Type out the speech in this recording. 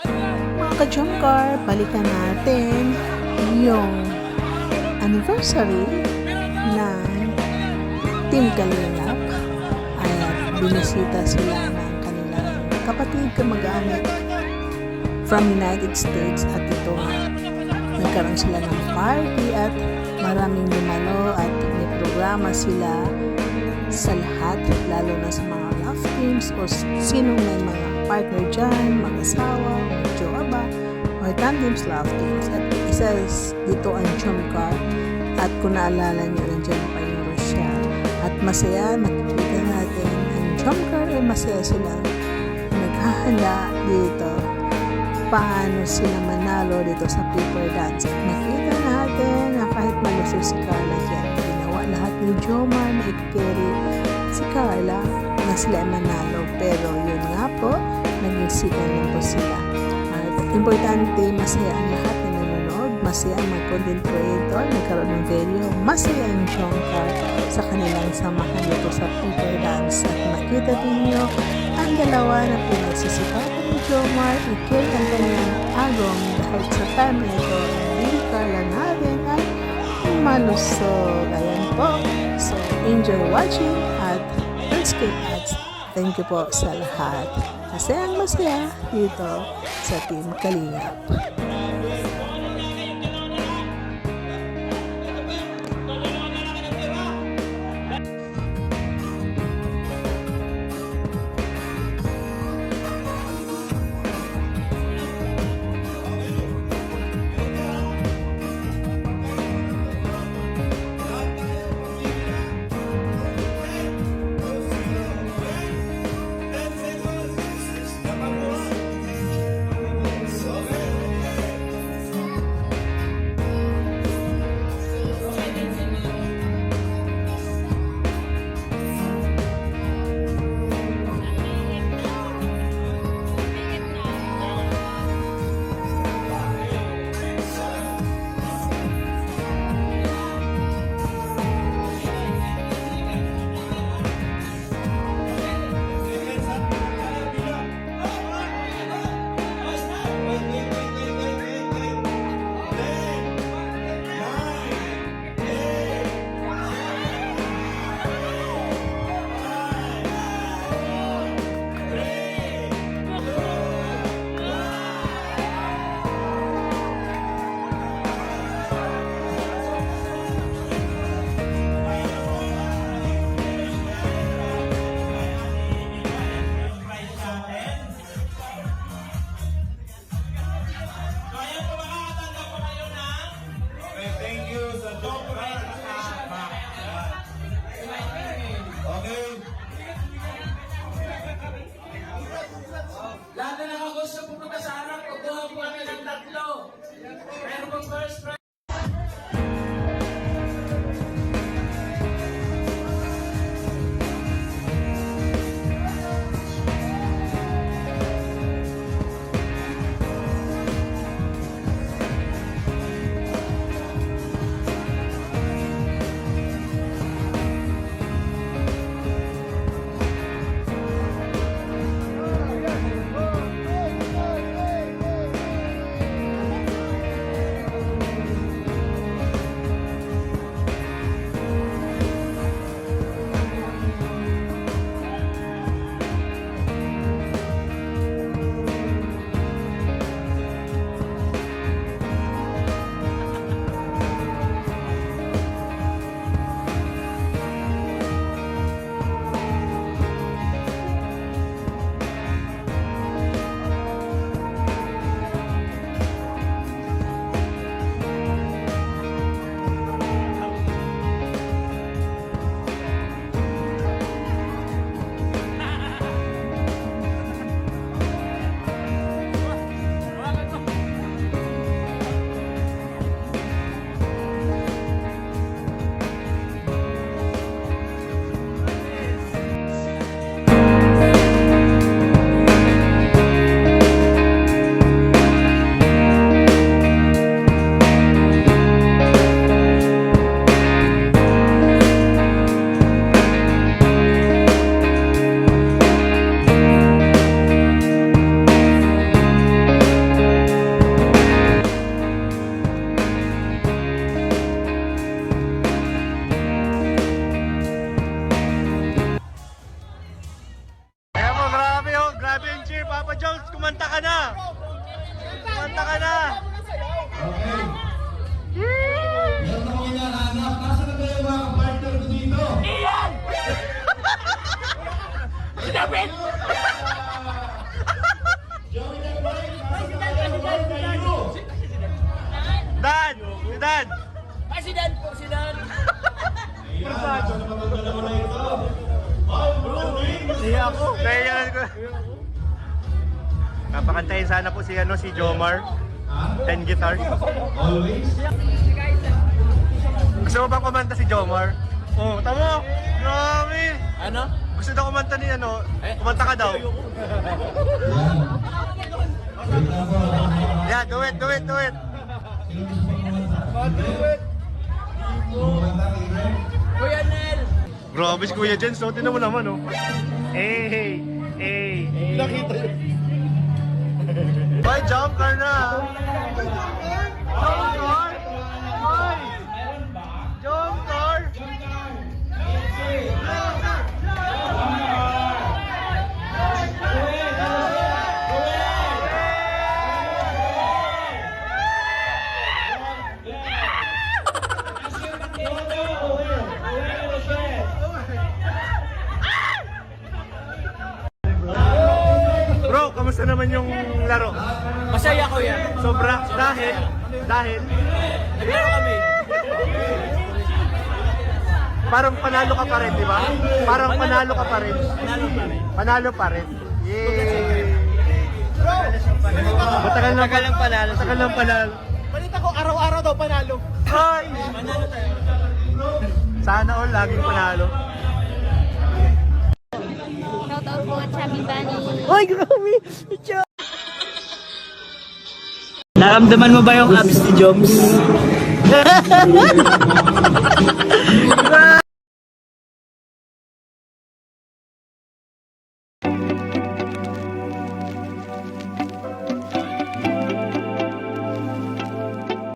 Mga ka-Jomcar, balikan natin yung anniversary ng Team Kalingap at binisita sila ng kanilang kapatid kamag-anak from United States at ito nagkaroon sila ng party at maraming dumalo at may programa sila sa lahat, lalo na sa mga love teams o sino may mga partner dyan, mag-asawa, jowa ba, or tandems love teams. At isa dito ang Jomcar at kung naalala nyo, nandiyan pa yung Rochelle. At masaya, nakikita natin ang Jomcar ay masaya silang naghahanda dito paano sila manalo dito sa paper dance. At makita natin na kahit malusog si Carla dyan, ginawa lahat ni Jomar na i-carry si Carla na sila manalo. Pero yun nga po, naging sikan lang po sila. At importante, masaya ang lahat na nanonood, masaya ang mga content creator, nagkaroon ng video, masaya ang Jomcar sa kanilang samahan dito sa paper dance. At makita ninyo ang dalawa na pinagsisikatan ni Jomar, i-carry ang kanyang agong dahil sa time na ito, hindi Carla natin ay malusog. Ayan po. So, enjoy watching at let's keep ads. Thank you po sa lahat. Masaya dito sa Team Kalingap. Lahat na nakagusto pumunta sa harap, kukuha po kami ng tatlo. Pero kung first prize, Jones, kumanta ka na! Kumanta ka na! Okay. Meron akong hinahanap. Nasaan na ba yung mga partner ko dito? Iyan! Sinapit! Joey the Boy, nasaan na kayo? Where are you? Dan! Si Dan! President po, President. Ayan, nasa matanda naman na ito. Oh, Bruce! Iya ako. Kaya ko. Kapakantahin sana po si si Jomar. 10 guitars. Always. Gusto mo bang kumanta si Jomar? Oh, tamo! Grabe! Ano? Gusto daw kumanta ni kumanta ka daw. Yan. Wait lang po. Yeah, do it. Sino gusto pang kumanta? Kumanta, Ire? Kuya Nel. Grabe si Kuya Jens, so tinan mo naman hey. Nakita yun. Hoy, jump car na! Jump car! Hoy! Jump car! Bro, kamusta naman yung laro? Masaya ko yan. Sobra, dahil, Naglaro kami. parang panalo ka pa rin, di ba? Parang panalo ka pa rin. Panalo pa rin. Yay! Matagal lang panalo. Matagal lang panalo. Balita ko, araw-araw daw panalo. Ay! Panalo tayo. Sana all laging panalo. Shoutout po, Chubby Bunny. Ay, grabe! Naramdaman mo ba yung abs ni Joms?